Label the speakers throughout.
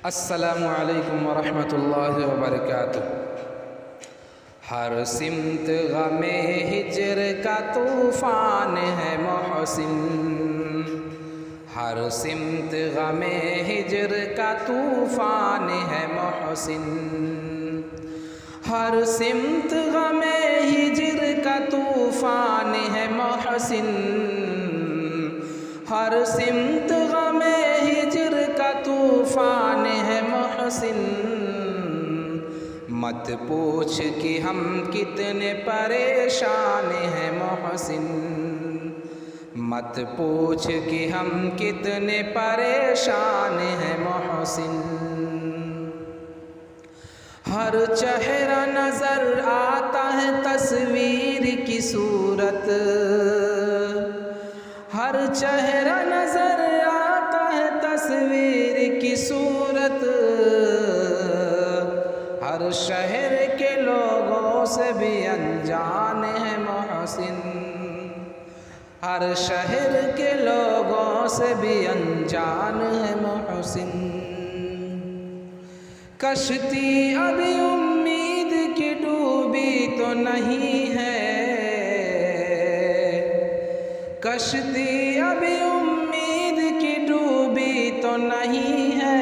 Speaker 1: अस्सलामु अलैकुम वरहमतुल्लाहि वबरकातुह। हर सिमत गमे हिजर का तूफ़ान है मोहसिन, हर सिमत गमे हिजर का तूफ़ान है मोहसिन, हर सिमत गमे हिजर का तूफ़ान है मोहसिन, हर सिमत गमे हिजर का तूफ़ान है मोहसिन। मत पूछ कि हम कितने परेशान हैं मोहसिन, मत पूछ कि हम कितने परेशान हैं मोहसिन। हर चेहरा नज़र आता है तस्वीर की सूरत, हर चेहरा नज़र आता है तस्वीर की सूरत। हर शहर के लोगों से भी अनजान है मोहसिन, हर शहर के लोगों से भी अनजान है मोहसिन। कश्ती अभी उम्मीद की डूबी तो नहीं है, कश्ती अभी उम्मीद की डूबी तो नहीं है।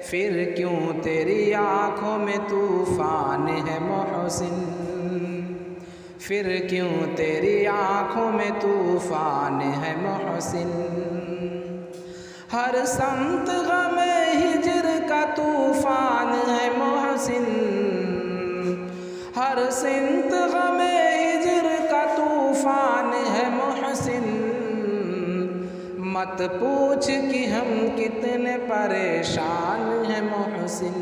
Speaker 1: फिर क्यों तेरी आँखों में तूफ़ान है मोहसिन, फिर क्यों तेरी आँखों में तूफ़ान है मोहसिन। हर समत गमे हिजर का तूफ़ान है मोहसिन, हर सिमत गमे हिजर का तूफ़ान है मोहसिन। मत पूछ कि हम कितने परेशान हैं मोहसिन,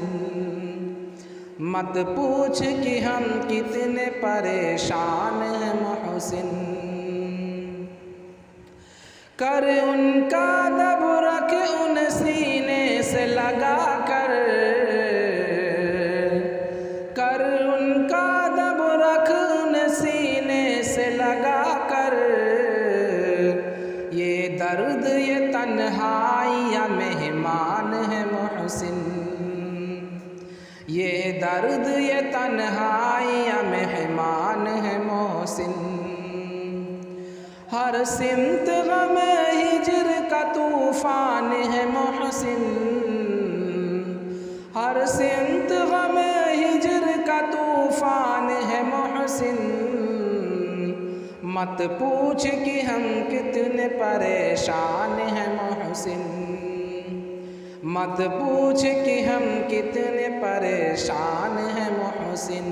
Speaker 1: मत पूछ कि हम कितने परेशान हैं मोहसिन। कर उनका दब रख उन सीने से लगा कर, कर उनका दब रख उन सीने से लगा कर। ये दर्द ये तन्हाई या मेहमान है मोहसिन, ये दर्द ये तन्हाई या मेहमान है मोहसिन। हर सिमत गमे हिजर का तूफ़ान है मोहसिन, हर सिमत गमे हिजर का तूफ़ान है मोहसिन। मत पूछ कि हम कितने परेशान हैं मोहसिन, मत पूछ कि हम कितने परेशान हैं मोहसिन।